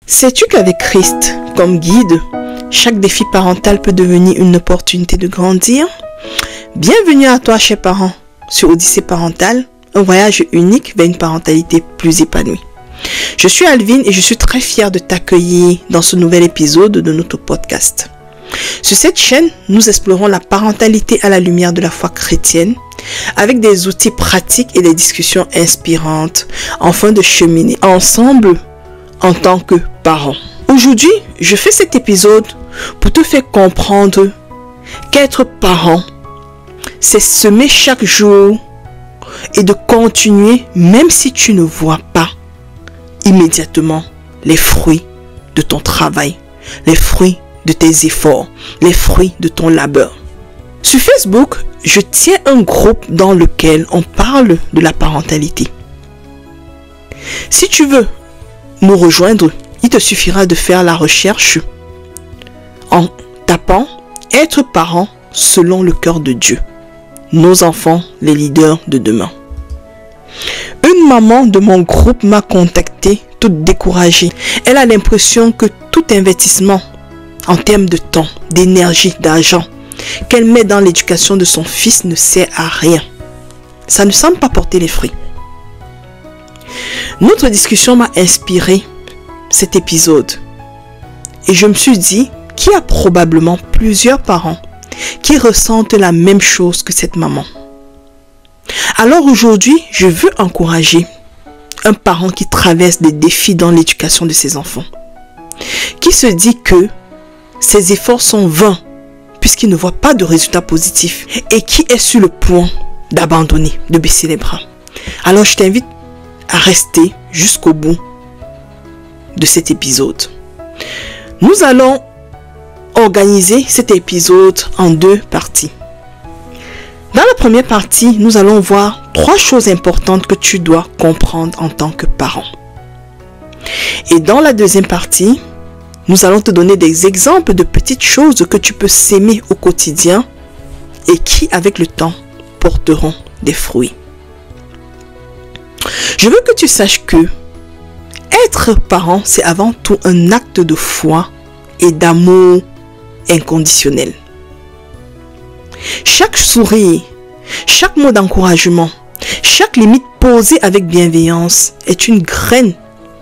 Sais-tu qu'avec Christ comme guide, chaque défi parental peut devenir une opportunité de grandir? Bienvenue à toi, chers parents, sur Odyssée parentale, un voyage unique vers une parentalité plus épanouie. Je suis Alvin et je suis très fière de t'accueillir dans ce nouvel épisode de notre podcast. Sur cette chaîne, nous explorons la parentalité à la lumière de la foi chrétienne, avec des outils pratiques et des discussions inspirantes, afin de cheminer ensemble en tant que parents. Aujourd'hui, je fais cet épisode pour te faire comprendre qu'être parent, c'est semer chaque jour et de continuer même si tu ne vois pas immédiatement les fruits de ton travail, les fruits de tes efforts, les fruits de ton labeur. Sur Facebook, je tiens un groupe dans lequel on parle de la parentalité. Si tu veux nous rejoindre, il te suffira de faire la recherche en tapant « Être parent selon le cœur de Dieu ». Nos enfants, les leaders de demain. Une maman de mon groupe m'a contactée, toute découragée. Elle a l'impression que tout investissement en termes de temps, d'énergie, d'argent qu'elle met dans l'éducation de son fils ne sert à rien. Ça ne semble pas porter les fruits. Notre discussion m'a inspiré cet épisode. Et je me suis dit qu'il y a probablement plusieurs parents qui ressentent la même chose que cette maman. Alors aujourd'hui, je veux encourager un parent qui traverse des défis dans l'éducation de ses enfants, qui se dit que ses efforts sont vains puisqu'il ne voit pas de résultats positifs et qui est sur le point d'abandonner, de baisser les bras. Alors je t'invite à rester jusqu'au bout de cet épisode. Nous allons organiser cet épisode en deux parties. Dans la première partie, nous allons voir 3 choses importantes que tu dois comprendre en tant que parent. Et dans la deuxième partie, nous allons te donner des exemples de petites choses que tu peux s'aimer au quotidien et qui, avec le temps, porteront des fruits. Je veux que tu saches que être parent, c'est avant tout un acte de foi et d'amour inconditionnel. Chaque sourire, chaque mot d'encouragement, chaque limite posée avec bienveillance est une graine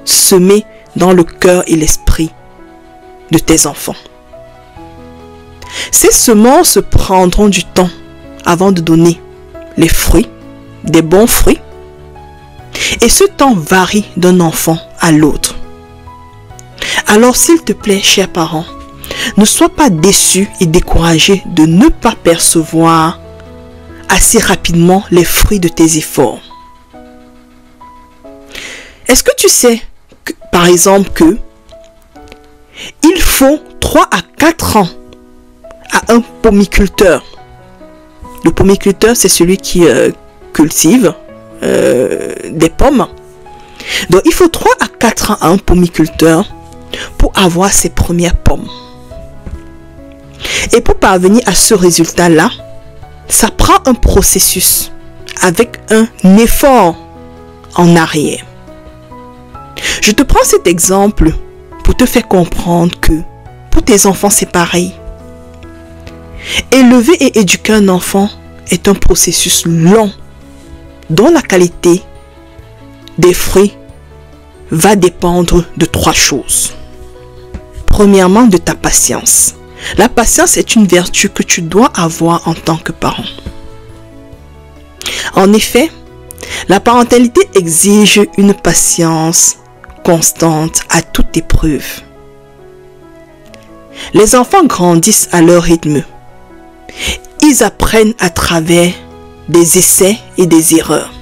semée dans le cœur et l'esprit de tes enfants. Ces semences prendront du temps avant de donner les fruits, des bons fruits. Et ce temps varie d'un enfant à l'autre. Alors s'il te plaît, chers parents, ne sois pas déçus et découragés de ne pas percevoir assez rapidement les fruits de tes efforts. Est-ce que tu sais, par exemple, que il faut 3 à 4 ans à un pomiculteur. Le pomiculteur, c'est celui qui cultive des pommes. Donc, il faut 3 à 4 ans à un pomiculteur pour avoir ses premières pommes. Et pour parvenir à ce résultat-là, ça prend un processus avec un effort en arrière. Je te prends cet exemple pour te faire comprendre que pour tes enfants, c'est pareil. Élever et éduquer un enfant est un processus long dont la qualité des fruits va dépendre de 3 choses. Premièrement, de ta patience. La patience est une vertu que tu dois avoir en tant que parent. En effet, la parentalité exige une patience constante à toute épreuve. Les enfants grandissent à leur rythme. Ils apprennent à travers des essais et des erreurs,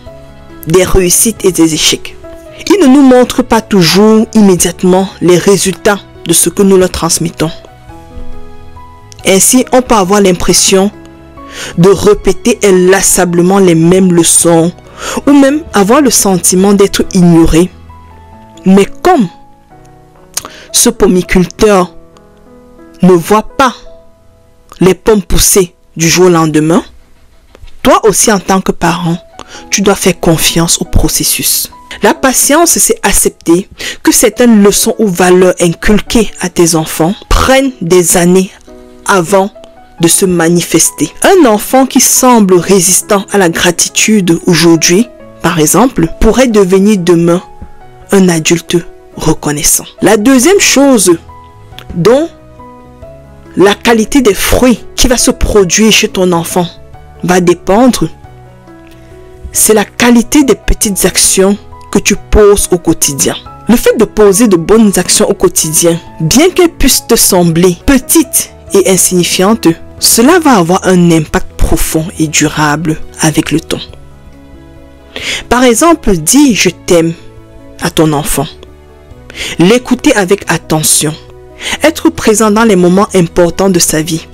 des réussites et des échecs. Ils ne nous montrent pas toujours immédiatement les résultats de ce que nous leur transmettons. Ainsi, on peut avoir l'impression de répéter inlassablement les mêmes leçons ou même avoir le sentiment d'être ignoré. Mais comme ce pomiculteur ne voit pas les pommes pousser du jour au lendemain, toi aussi en tant que parent, tu dois faire confiance au processus. La patience, c'est accepter que certaines leçons ou valeurs inculquées à tes enfants prennent des années avant de se manifester. Un enfant qui semble résistant à la gratitude aujourd'hui, par exemple, pourrait devenir demain un adulte reconnaissant. La deuxième chose dont la qualité des fruits qui va se produire chez ton enfant va dépendre, c'est la qualité des petites actions que tu poses au quotidien. Le fait de poser de bonnes actions au quotidien, bien qu'elles puissent te sembler petites et insignifiantes, cela va avoir un impact profond et durable avec le temps. Par exemple, dis « je t'aime » à ton enfant. L'écouter avec attention. Être présent dans les moments importants de sa vie.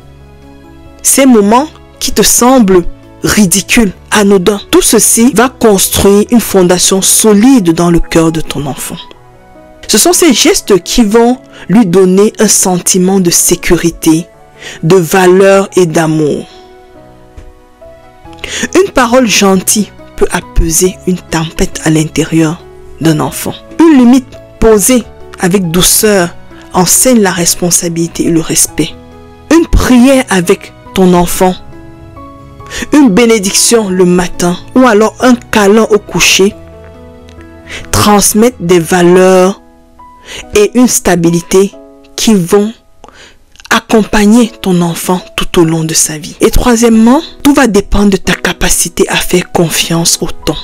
Ces moments qui te semblent ridicules, anodins. Tout ceci va construire une fondation solide dans le cœur de ton enfant. Ce sont ces gestes qui vont lui donner un sentiment de sécurité, de valeur et d'amour. Une parole gentille peut apaiser une tempête à l'intérieur d'un enfant. Une limite posée avec douceur enseigne la responsabilité et le respect. Une prière avec ton enfant, une bénédiction le matin ou alors un câlin au coucher transmettent des valeurs et une stabilité qui vont accompagner ton enfant tout au long de sa vie. Et troisièmement, tout va dépendre de ta capacité à faire confiance au temps.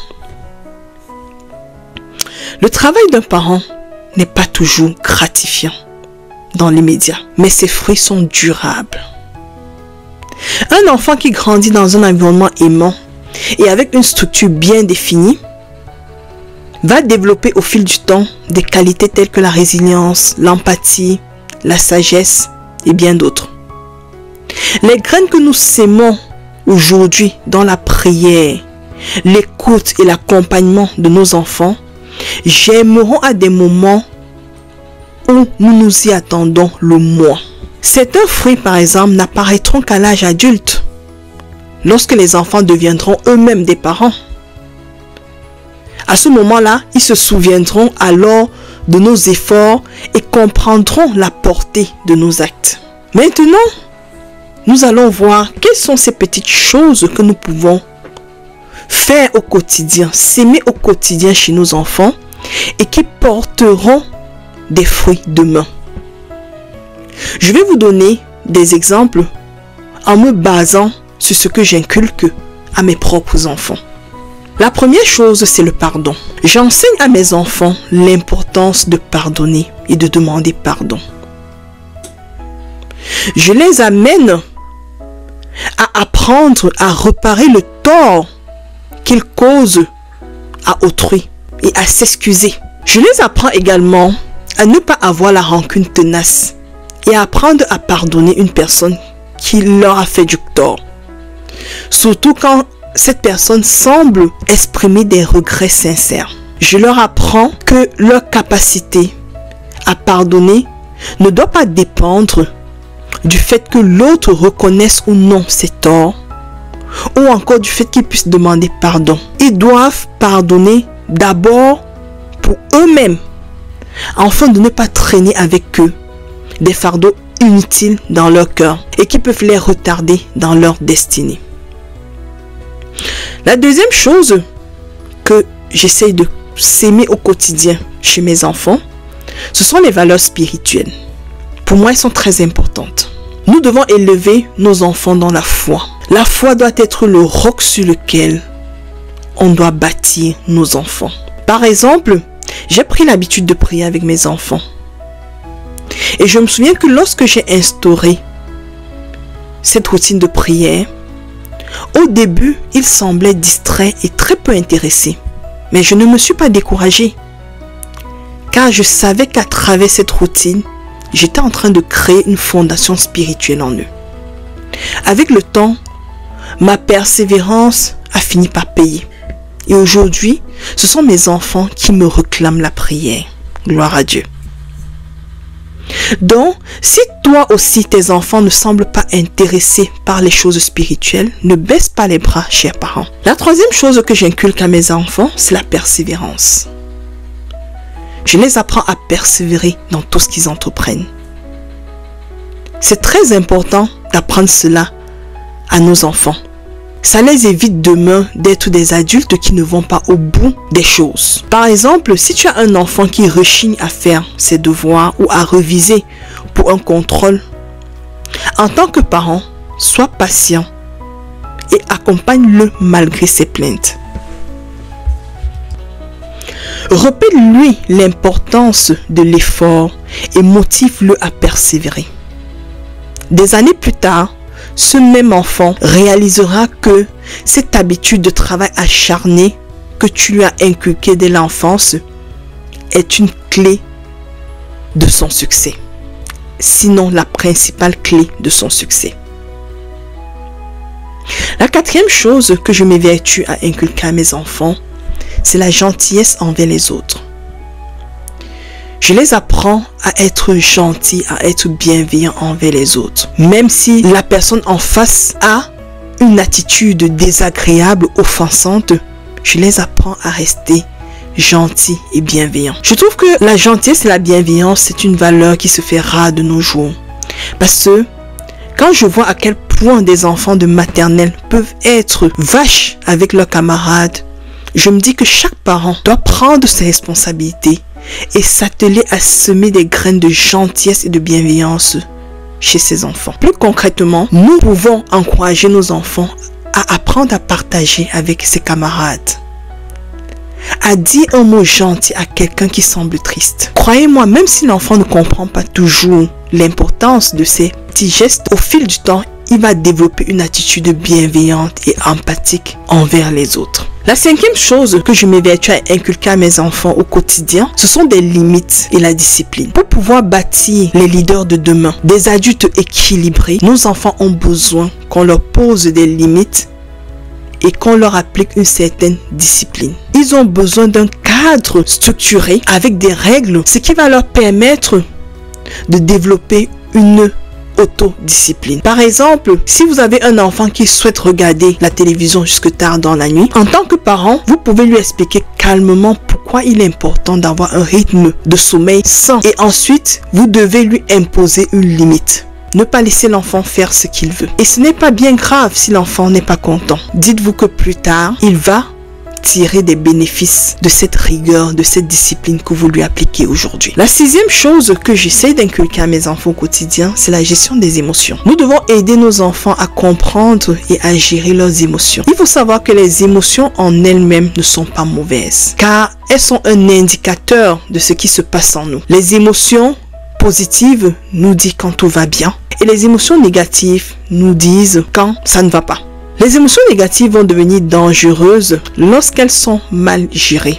Le travail d'un parent n'est pas toujours gratifiant dans l'immédiat, mais ses fruits sont durables. Un enfant qui grandit dans un environnement aimant et avec une structure bien définie va développer au fil du temps des qualités telles que la résilience, l'empathie, la sagesse et bien d'autres. Les graines que nous sémons aujourd'hui dans la prière, l'écoute et l'accompagnement de nos enfants germeront à des moments où nous nous y attendons le moins. Certains fruits, par exemple, n'apparaîtront qu'à l'âge adulte, lorsque les enfants deviendront eux-mêmes des parents. À ce moment-là, ils se souviendront alors de nos efforts et comprendront la portée de nos actes. Maintenant, nous allons voir quelles sont ces petites choses que nous pouvons faire au quotidien, s'aimer au quotidien chez nos enfants et qui porteront des fruits demain. Je vais vous donner des exemples en me basant sur ce que j'inculque à mes propres enfants. La première chose, c'est le pardon. J'enseigne à mes enfants l'importance de pardonner et de demander pardon. Je les amène à apprendre à réparer le tort qu'ils causent à autrui et à s'excuser. Je les apprends également à ne pas avoir la rancune tenace et à apprendre à pardonner une personne qui leur a fait du tort. Surtout quand cette personne semble exprimer des regrets sincères. Je leur apprends que leur capacité à pardonner ne doit pas dépendre du fait que l'autre reconnaisse ou non ses torts, ou encore du fait qu'ils puissent demander pardon. Ils doivent pardonner d'abord pour eux-mêmes, afin de ne pas traîner avec eux des fardeaux inutiles dans leur cœur et qui peuvent les retarder dans leur destinée. La deuxième chose que j'essaie de s'aimer au quotidien chez mes enfants, ce sont les valeurs spirituelles. Pour moi, elles sont très importantes. Nous devons élever nos enfants dans la foi. La foi doit être le roc sur lequel on doit bâtir nos enfants. Par exemple, j'ai pris l'habitude de prier avec mes enfants. Et je me souviens que lorsque j'ai instauré cette routine de prière, au début, ils semblaient distraits et très peu intéressés. Mais je ne me suis pas découragée, car je savais qu'à travers cette routine, j'étais en train de créer une fondation spirituelle en eux. Avec le temps, ma persévérance a fini par payer. Et aujourd'hui, ce sont mes enfants qui me réclament la prière. Gloire à Dieu. Donc, si toi aussi tes enfants ne semblent pas intéressés par les choses spirituelles, ne baisse pas les bras, chers parents. La troisième chose que j'inculque à mes enfants, c'est la persévérance. Je les apprends à persévérer dans tout ce qu'ils entreprennent. C'est très important d'apprendre cela à nos enfants. Ça les évite demain d'être des adultes qui ne vont pas au bout des choses. Par exemple, si tu as un enfant qui rechigne à faire ses devoirs ou à reviser pour un contrôle, en tant que parent, sois patient et accompagne-le malgré ses plaintes. Répète-lui l'importance de l'effort et motive-le à persévérer. Des années plus tard, ce même enfant réalisera que cette habitude de travail acharné que tu lui as inculquée dès l'enfance est une clé de son succès. Sinon, la principale clé de son succès. La quatrième chose que je m'évertue à inculquer à mes enfants, c'est la gentillesse envers les autres. Je les apprends à être gentils, à être bienveillants envers les autres. Même si la personne en face a une attitude désagréable, offensante, je les apprends à rester gentils et bienveillants. Je trouve que la gentillesse et la bienveillance, c'est une valeur qui se fait rare de nos jours. Parce que quand je vois à quel point des enfants de maternelle peuvent être vaches avec leurs camarades, je me dis que chaque parent doit prendre ses responsabilités et s'atteler à semer des graines de gentillesse et de bienveillance chez ses enfants. Plus concrètement, nous pouvons encourager nos enfants à apprendre à partager avec ses camarades, à dire un mot gentil à quelqu'un qui semble triste. Croyez-moi, même si l'enfant ne comprend pas toujours l'importance de ces petits gestes, au fil du temps, il va développer une attitude bienveillante et empathique envers les autres. La cinquième chose que je m'évertue à inculquer à mes enfants au quotidien, ce sont des limites et la discipline. Pour pouvoir bâtir les leaders de demain, des adultes équilibrés, nos enfants ont besoin qu'on leur pose des limites et qu'on leur applique une certaine discipline. Ils ont besoin d'un cadre structuré avec des règles, ce qui va leur permettre de développer une autodiscipline. Par exemple, si vous avez un enfant qui souhaite regarder la télévision jusque tard dans la nuit, en tant que parent, vous pouvez lui expliquer calmement pourquoi il est important d'avoir un rythme de sommeil sain. Et ensuite, vous devez lui imposer une limite. Ne pas laisser l'enfant faire ce qu'il veut. Et ce n'est pas bien grave si l'enfant n'est pas content. Dites-vous que plus tard, il va tirer des bénéfices de cette rigueur, de cette discipline que vous lui appliquez aujourd'hui. La sixième chose que j'essaie d'inculquer à mes enfants au quotidien, c'est la gestion des émotions. Nous devons aider nos enfants à comprendre et à gérer leurs émotions. Il faut savoir que les émotions en elles-mêmes ne sont pas mauvaises, car elles sont un indicateur de ce qui se passe en nous. Les émotions positives nous disent quand tout va bien, et les émotions négatives nous disent quand ça ne va pas. Les émotions négatives vont devenir dangereuses lorsqu'elles sont mal gérées.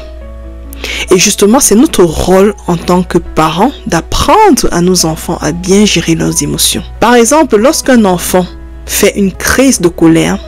Et justement, c'est notre rôle en tant que parents d'apprendre à nos enfants à bien gérer leurs émotions. Par exemple, lorsqu'un enfant fait une crise de colère,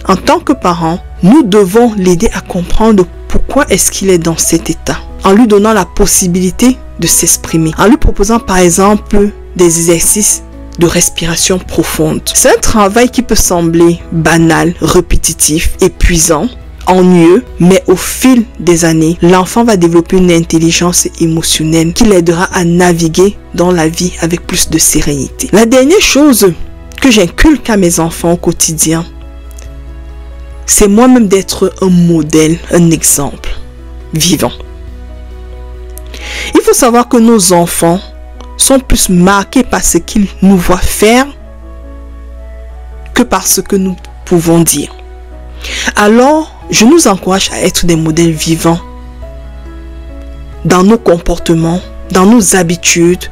en tant que parents, nous devons l'aider à comprendre pourquoi est-ce qu'il est dans cet état, en lui donnant la possibilité de s'exprimer, en lui proposant par exemple des exercices de respiration profonde. C'est un travail qui peut sembler banal, répétitif, épuisant, ennuyeux, mais au fil des années, l'enfant va développer une intelligence émotionnelle qui l'aidera à naviguer dans la vie avec plus de sérénité. La dernière chose que j'inculque à mes enfants au quotidien, c'est moi-même d'être un modèle, un exemple vivant. Il faut savoir que nos enfants sont plus marqués par ce qu'ils nous voient faire que par ce que nous pouvons dire. Alors, je nous encourage à être des modèles vivants dans nos comportements, dans nos habitudes,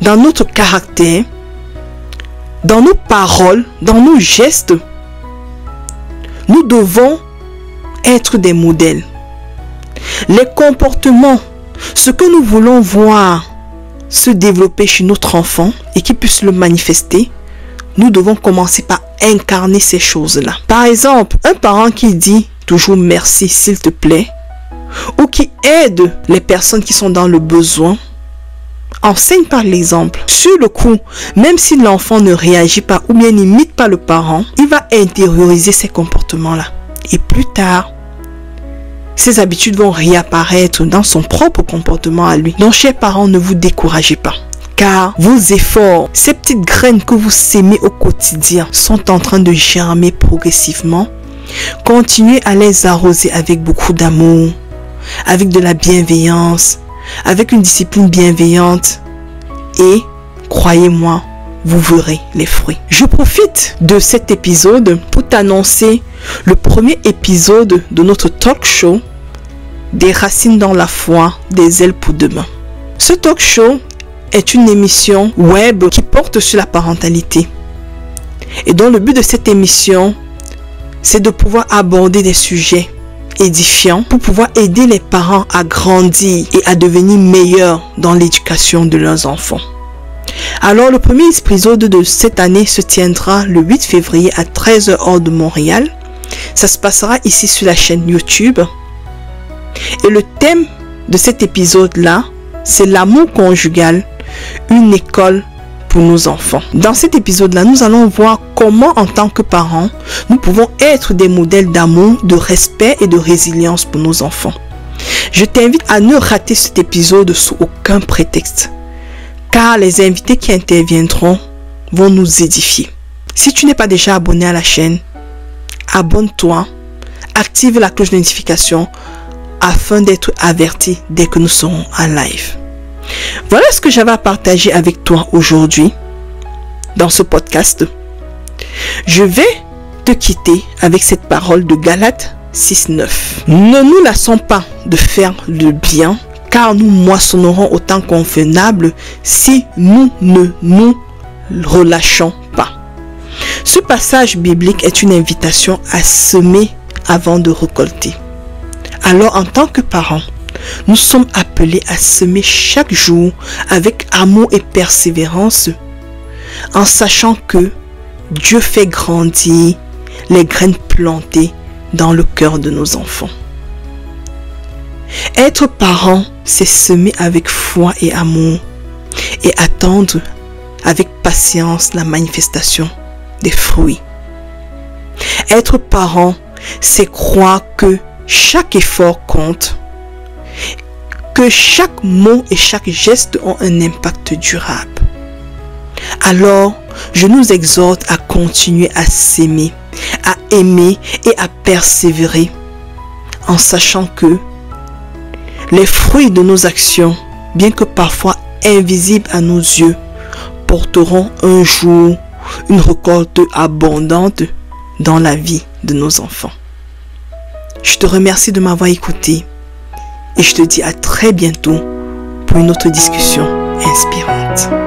dans notre caractère, dans nos paroles, dans nos gestes. Nous devons être des modèles. Les comportements, ce que nous voulons voir se développer chez notre enfant et qu'il puisse le manifester, nous devons commencer par incarner ces choses-là. Par exemple, un parent qui dit toujours merci s'il te plaît, ou qui aide les personnes qui sont dans le besoin, enseigne par l'exemple. Sur le coup, même si l'enfant ne réagit pas ou bien n'imite pas le parent, il va intérioriser ces comportements-là. Et plus tard, ces habitudes vont réapparaître dans son propre comportement à lui. Donc, chers parents, ne vous découragez pas. Car vos efforts, ces petites graines que vous sémez au quotidien sont en train de germer progressivement. Continuez à les arroser avec beaucoup d'amour, avec de la bienveillance, avec une discipline bienveillante. Et, croyez-moi, vous verrez les fruits. Je profite de cet épisode pour t'annoncer le premier épisode de notre talk show Des racines dans la foi, des ailes pour demain. Ce talk show est une émission web qui porte sur la parentalité. Et dont le but de cette émission, c'est de pouvoir aborder des sujets édifiants pour pouvoir aider les parents à grandir et à devenir meilleurs dans l'éducation de leurs enfants. Alors, le premier épisode de cette année se tiendra le 8 février à 13h heure de Montréal. Ça se passera ici sur la chaîne YouTube. Et le thème de cet épisode-là, c'est l'amour conjugal, une école pour nos enfants. Dans cet épisode-là, nous allons voir comment, en tant que parents, nous pouvons être des modèles d'amour, de respect et de résilience pour nos enfants. Je t'invite à ne rater cet épisode sous aucun prétexte, car les invités qui interviendront vont nous édifier. Si tu n'es pas déjà abonné à la chaîne, abonne-toi, active la cloche de notification afin d'être averti dès que nous serons en live. Voilà ce que j'avais à partager avec toi aujourd'hui dans ce podcast. Je vais te quitter avec cette parole de Galates 6:9. Ne nous lassons pas de faire le bien, car nous moissonnerons au temps convenable si nous ne nous relâchons pas. Ce passage biblique est une invitation à semer avant de récolter. Alors, en tant que parents, nous sommes appelés à semer chaque jour avec amour et persévérance, en sachant que Dieu fait grandir les graines plantées dans le cœur de nos enfants. Être parent, c'est semer avec foi et amour et attendre avec patience la manifestation des fruits. Être parent, c'est croire que chaque effort compte, que chaque mot et chaque geste ont un impact durable. Alors, je nous exhorte à continuer à s'aimer, à aimer et à persévérer, en sachant que les fruits de nos actions, bien que parfois invisibles à nos yeux, porteront un jour une récolte abondante dans la vie de nos enfants. Je te remercie de m'avoir écouté et je te dis à très bientôt pour une autre discussion inspirante.